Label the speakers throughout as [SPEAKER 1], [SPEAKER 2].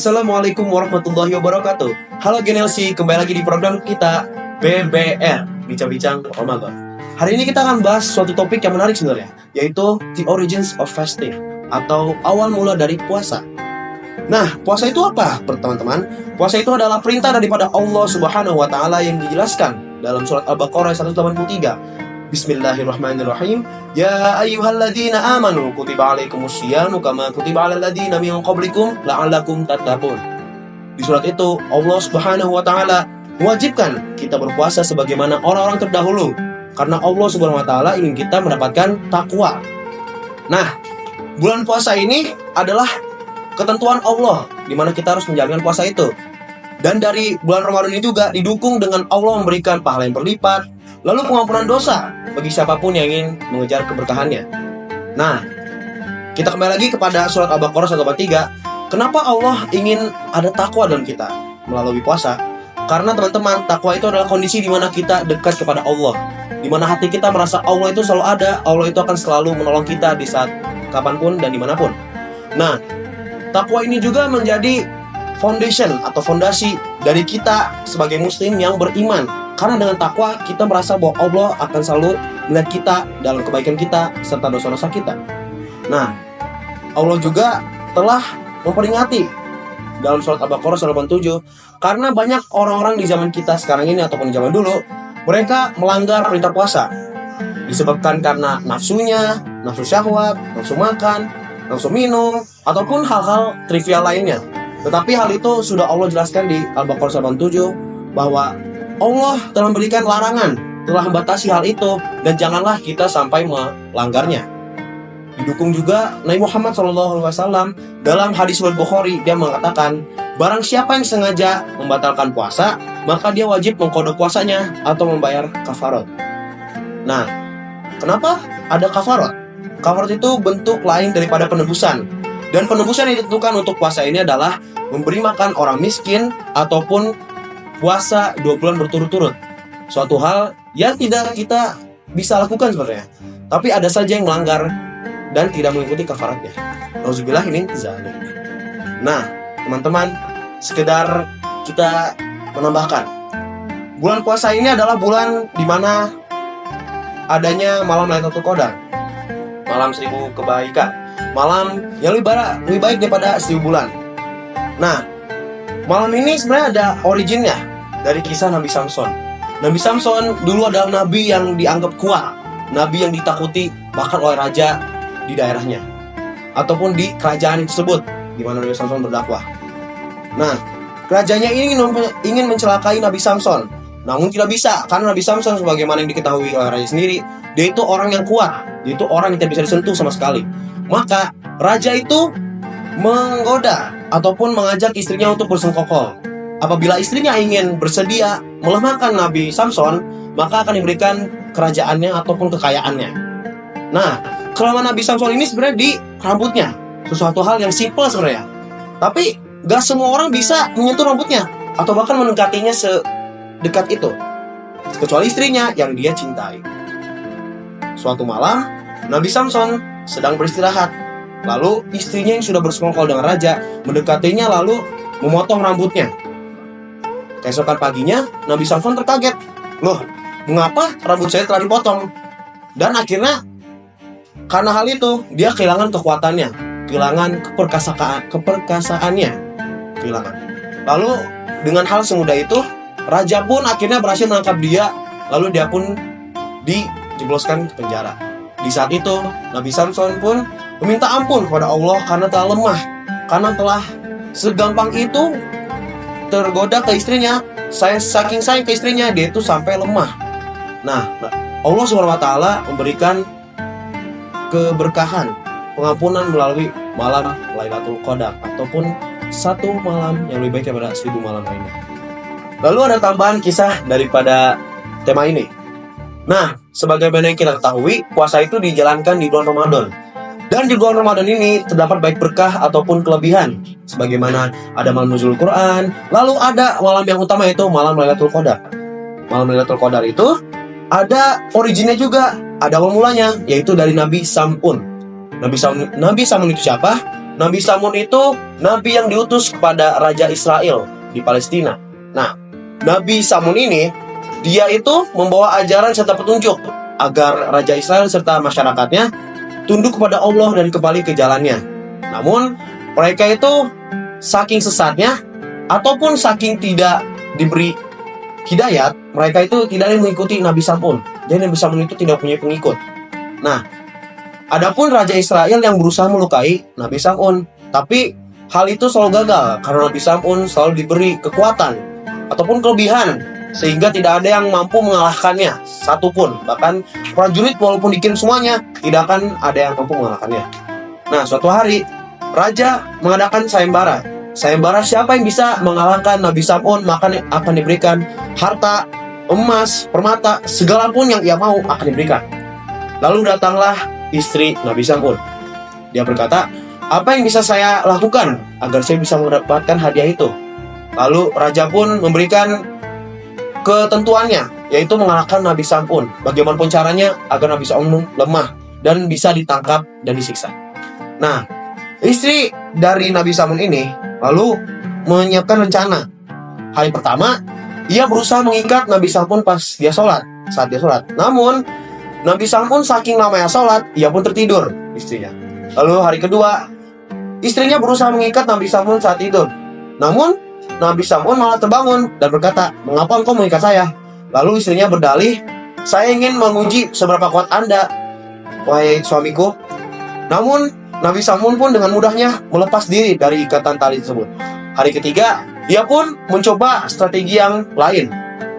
[SPEAKER 1] Assalamualaikum warahmatullahi wabarakatuh. Halo Genelsi, kembali lagi di program kita BBR, Bincang-Bincang Ramadan. Hari ini kita akan bahas suatu topik yang menarik sebenarnya, yaitu The Origins of Fasting, atau awal mula dari puasa. Nah, puasa itu apa, teman-teman? Puasa itu adalah perintah daripada Allah Subhanahu wa Ta'ala yang dijelaskan dalam surat Al-Baqarah 183. Bismillahirrahmanirrahim. Ya ayyuhalladzina amanu kutiba alaikumusyiyamu kama kutiba alal ladzina min qablikum la'allakum tattaqun. Di surat itu Allah Subhanahu wa Ta'ala mewajibkan kita berpuasa sebagaimana orang-orang terdahulu, karena Allah Subhanahu wa Ta'ala ingin kita mendapatkan takwa. Nah, bulan puasa ini adalah ketentuan Allah di mana kita harus menjalankan puasa itu. Dan dari bulan Ramadan ini juga didukung dengan Allah memberikan pahala yang berlipat, lalu pengampunan dosa bagi siapapun yang ingin mengejar keberkahannya. Nah, kita kembali lagi kepada surat Al-Baqarah 183. Kenapa Allah ingin ada takwa dalam kita melalui puasa? Karena teman-teman, takwa itu adalah kondisi di mana kita dekat kepada Allah, di mana hati kita merasa Allah itu selalu ada, Allah itu akan selalu menolong kita di saat kapanpun dan dimanapun. Nah, takwa ini juga menjadi foundation atau fondasi dari kita sebagai muslim yang beriman. Karena dengan takwa kita merasa bahwa Allah akan selalu melihat kita dalam kebaikan kita serta dosa-dosa kita. Nah, Allah juga telah memperingati dalam surat Al-Baqarah 187, karena banyak orang-orang di zaman kita sekarang ini ataupun di zaman dulu, mereka melanggar perintah puasa disebabkan karena nafsunya, nafsu syahwat, nafsu makan, nafsu minum, ataupun hal-hal trivial lainnya. Tetapi hal itu sudah Allah jelaskan di Al-Baqarah 187 bahwa Allah telah memberikan larangan, telah membatasi hal itu, dan janganlah kita sampai melanggarnya. Didukung juga Nabi Muhammad SAW dalam hadis riwayat Bukhari, dia mengatakan, barang siapa yang sengaja membatalkan puasa, maka dia wajib mengqada puasanya atau membayar kafarat. Nah, kenapa ada kafarat? Kafarat itu bentuk lain daripada penebusan. Dan penebusan yang ditentukan untuk puasa ini adalah memberi makan orang miskin ataupun puasa 2 bulan berturut-turut. Suatu hal yang tidak kita bisa lakukan sebenarnya, tapi ada saja yang melanggar dan tidak mengikuti kafaratnya. Nauzubillah min dzalik. Nah, teman-teman, sekedar kita menambahkan, bulan puasa ini adalah bulan di mana adanya malam Lailatul Qadar, malam 1000 kebaikan, malam yang lebih baik daripada 1000 bulan. Nah, malam ini sebenarnya ada originnya dari kisah Nabi Samson. Nabi Samson dulu adalah nabi yang dianggap kuat, nabi yang ditakuti bahkan oleh raja di daerahnya ataupun di kerajaan tersebut di mana Nabi Samson berdakwah. Nah, kerajaannya ini ingin mencelakai Nabi Samson, namun tidak bisa karena Nabi Samson sebagaimana yang diketahui oleh raja sendiri, dia itu orang yang kuat, dia itu orang yang tidak bisa disentuh sama sekali. Maka raja itu menggoda ataupun mengajak istrinya untuk bersengkokol. Apabila istrinya ingin bersedia melemahkan Nabi Samson, maka akan diberikan kerajaannya ataupun kekayaannya. Nah, kelemahan Nabi Samson ini sebenarnya di rambutnya, sesuatu hal yang simple sebenarnya. Tapi gak semua orang bisa menyentuh rambutnya atau bahkan mendekatinya sedekat itu, kecuali istrinya yang dia cintai. Suatu malam, Nabi Samson sedang beristirahat. Lalu istrinya yang sudah bersekongkol dengan raja mendekatinya lalu memotong rambutnya. Keesokan paginya, Nabi Samson terkaget. Loh, mengapa rambut saya telah dipotong? Dan akhirnya, karena hal itu, dia kehilangan kekuatannya, kehilangan keperkasaannya, kehilangan. Lalu, dengan hal semudah itu, raja pun akhirnya berhasil menangkap dia, lalu dia pun dijebloskan ke penjara. Di saat itu, Nabi Samson pun meminta ampun kepada Allah karena telah lemah, karena telah segampang itu tergoda ke istrinya, saking sayang ke istrinya, dia itu sampai lemah. Nah, Allah SWT memberikan keberkahan, pengampunan melalui malam Lailatul Qadar ataupun satu malam yang lebih baik daripada 1000 malam lainnya. Lalu ada tambahan kisah daripada tema ini. Nah, sebagaimana yang kita ketahui, puasa itu dijalankan di bulan Ramadan. Dan di bulan Ramadan ini terdapat baik berkah ataupun kelebihan, sebagaimana ada malam nuzul Quran, lalu ada malam yang utama yaitu malam Lailatul Qadar. Malam Lailatul Qadar itu ada originnya juga, ada awal mulanya, yaitu dari Nabi Samun. Nabi Samun itu siapa? Nabi Samun itu nabi yang diutus kepada Raja Israel di Palestina. Nah, Nabi Samun ini, dia itu membawa ajaran serta petunjuk agar Raja Israel serta masyarakatnya tunduk kepada Allah dan kembali ke jalannya. Namun, mereka itu saking sesatnya ataupun saking tidak diberi hidayat, mereka itu tidak mengikuti Nabi Samun. Jadi Nabi Samun itu tidak punya pengikut. Nah, adapun Raja Israel yang berusaha melukai Nabi Samun, tapi hal itu selalu gagal karena Nabi Samun selalu diberi kekuatan ataupun kelebihan sehingga tidak ada yang mampu mengalahkannya satupun. Bahkan prajurit walaupun dikirim semuanya, tidak akan ada yang mampu mengalahkannya. Nah, suatu hari Raja mengadakan sayembara. Sayembara siapa yang bisa mengalahkan Nabi Samun, maka akan diberikan harta, emas, permata, segala pun yang ia mau akan diberikan. Lalu datanglah istri Nabi Samun. Dia berkata, apa yang bisa saya lakukan agar saya bisa mendapatkan hadiah itu? Lalu Raja pun memberikan ketentuannya, yaitu mengalahkan Nabi Samun. Bagaimanapun caranya agar Nabi Samun lemah dan bisa ditangkap dan disiksa. Nah, istri dari Nabi Samun ini lalu menyiapkan rencana. Hal yang pertama, ia berusaha mengikat Nabi Samun saat dia sholat. Namun, Nabi Samun saking lamanya sholat, ia pun tertidur, istrinya. Lalu hari kedua, istrinya berusaha mengikat Nabi Samun saat tidur. Namun, Nabi Samun malah terbangun dan berkata, mengapa engkau mengikat saya? Lalu istrinya berdalih, saya ingin menguji seberapa kuat Anda, wahai suamiku. Namun, Nabi Samun pun dengan mudahnya melepas diri dari ikatan tali tersebut. Hari ketiga, dia pun mencoba strategi yang lain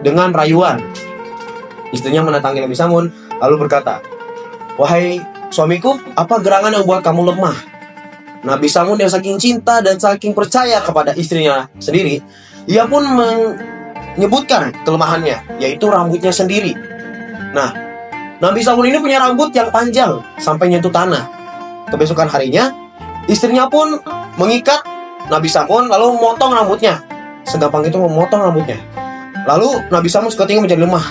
[SPEAKER 1] dengan rayuan. Istrinya mendatangi Nabi Samun lalu berkata, wahai suamiku, apa gerangan yang buat kamu lemah? Nabi Samun yang saking cinta dan saking percaya kepada istrinya sendiri, ia pun menyebutkan kelemahannya, yaitu rambutnya sendiri. Nah, Nabi Samun ini punya rambut yang panjang sampai nyentuh tanah. Kebesokan harinya, istrinya pun mengikat Nabi Samun lalu memotong rambutnya. Segampang itu memotong rambutnya. Lalu Nabi Samun seketika menjadi lemah.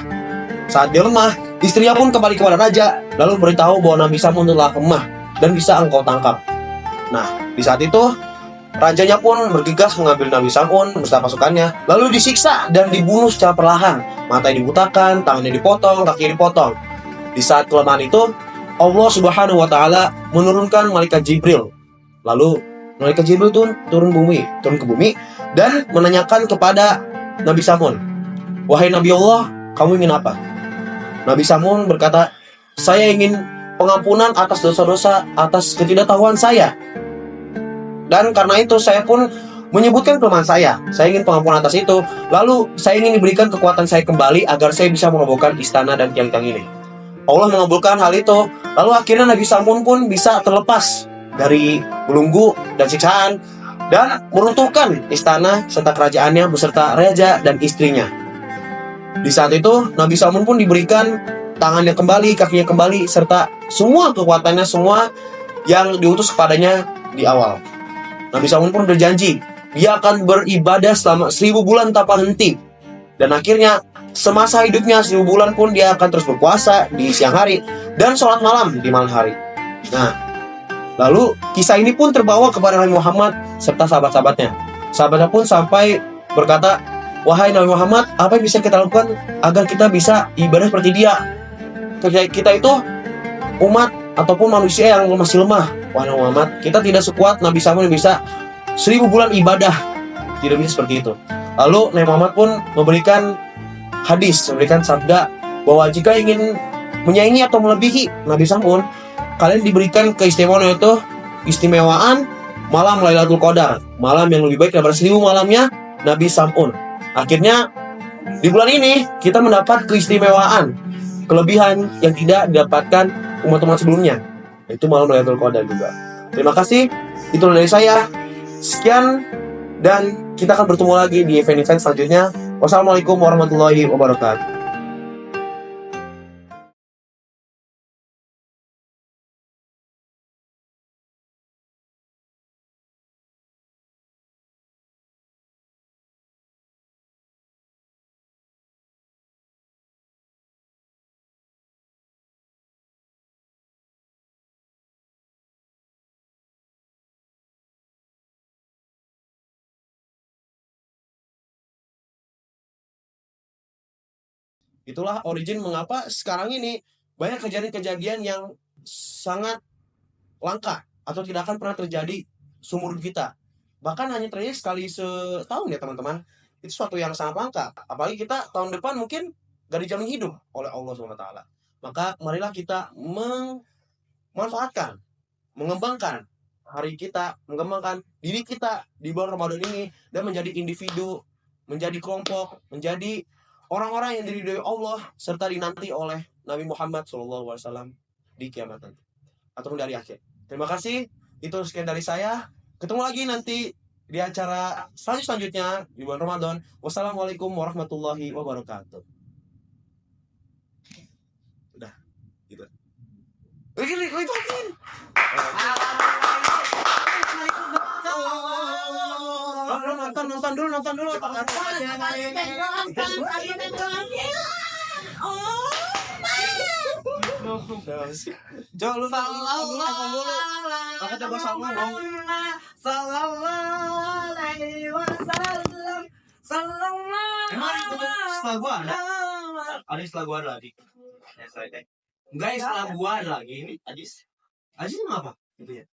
[SPEAKER 1] Saat dia lemah, istrinya pun kembali kepada raja lalu beritahu bahwa Nabi Samun telah lemah dan bisa engkau tangkap. Nah, di saat itu rajanya pun bergegas mengambil Nabi Samun beserta pasukannya lalu disiksa dan dibunuh secara perlahan. Matanya dibutakan, tangannya dipotong, kakinya dipotong. Di saat kelemahan itu, Allah Subhanahu wa Ta'ala menurunkan malaikat Jibril. Lalu malaikat Jibril turun ke bumi dan menanyakan kepada Nabi Samun, wahai Nabi Allah, kamu ingin apa? Nabi Samun berkata, saya ingin pengampunan atas dosa-dosa atas ketidaktahuan saya. Dan karena itu saya pun menyebutkan kelemahan saya. Saya ingin pengampunan atas itu. Lalu saya ingin diberikan kekuatan saya kembali agar saya bisa merobohkan istana dan tiang-tiang ini. Allah mengabulkan hal itu. Lalu akhirnya Nabi Samun pun bisa terlepas dari belenggu dan siksaan dan meruntuhkan istana serta kerajaannya beserta raja dan istrinya. Di saat itu Nabi Samun pun diberikan tangannya kembali, kakinya kembali, serta semua kekuatannya, semua yang diutus kepadanya di awal. Nabi Samun pun berjanji dia akan beribadah selama 1000 bulan tanpa henti. Dan akhirnya semasa hidupnya 1000 bulan pun dia akan terus berpuasa di siang hari dan sholat malam di malam hari. Nah, lalu kisah ini pun terbawa kepada Nabi Muhammad serta sahabat-sahabatnya. Sahabatnya pun sampai berkata, wahai Nabi Muhammad, apa yang bisa kita lakukan agar kita bisa ibadah seperti dia? Kita itu umat ataupun manusia yang masih lemah. Wahai Nabi Muhammad, kita tidak sekuat Nabi Samun yang bisa 1000 bulan ibadah. Tidak bisa seperti itu. Lalu Nabi Muhammad pun memberikan hadis, memberikan sabda bahwa jika ingin menyaingi atau melebihi Nabi Samun, kalian diberikan keistimewaan, yaitu istimewaan malam Lailatul Qadar, malam yang lebih baik daripada 1000 malamnya Nabi Samun. Akhirnya di bulan ini kita mendapat keistimewaan, kelebihan yang tidak didapatkan umat-umat sebelumnya, yaitu malam Lailatul Qadar juga. Terima kasih, itu dari saya. Sekian, dan kita akan bertemu lagi di event-event selanjutnya. Wassalamualaikum warahmatullahi wabarakatuh. Itulah origin mengapa sekarang ini banyak kejadian-kejadian yang sangat langka atau tidak akan pernah terjadi seumur hidup kita. Bahkan hanya terjadi sekali setahun ya teman-teman. Itu suatu yang sangat langka. Apalagi kita tahun depan mungkin gak dijamin hidup oleh Allah SWT. Maka marilah kita memanfaatkan, mengembangkan hari kita, mengembangkan diri kita di bulan Ramadan ini dan menjadi individu, menjadi kelompok, menjadi orang-orang yang diridhoi Allah serta dinanti oleh Nabi Muhammad SAW di kiamat nanti ataupun dari akhir. Terima kasih. Itu sekian dari saya. Ketemu lagi nanti di acara selanjutnya di bulan Ramadan. Wassalamualaikum warahmatullahi wabarakatuh. Udah, gitu. Nonton dulu. Coba lu nonton dulu. Aku coba sama ngomong.
[SPEAKER 2] Sallallahu alaihi wasallam.
[SPEAKER 1] Emang setelah gua ada? Ada setelah gua ada lagi. Guys, setelah gua ada lagi ini Ajis. Ajis apa? Gitu ya.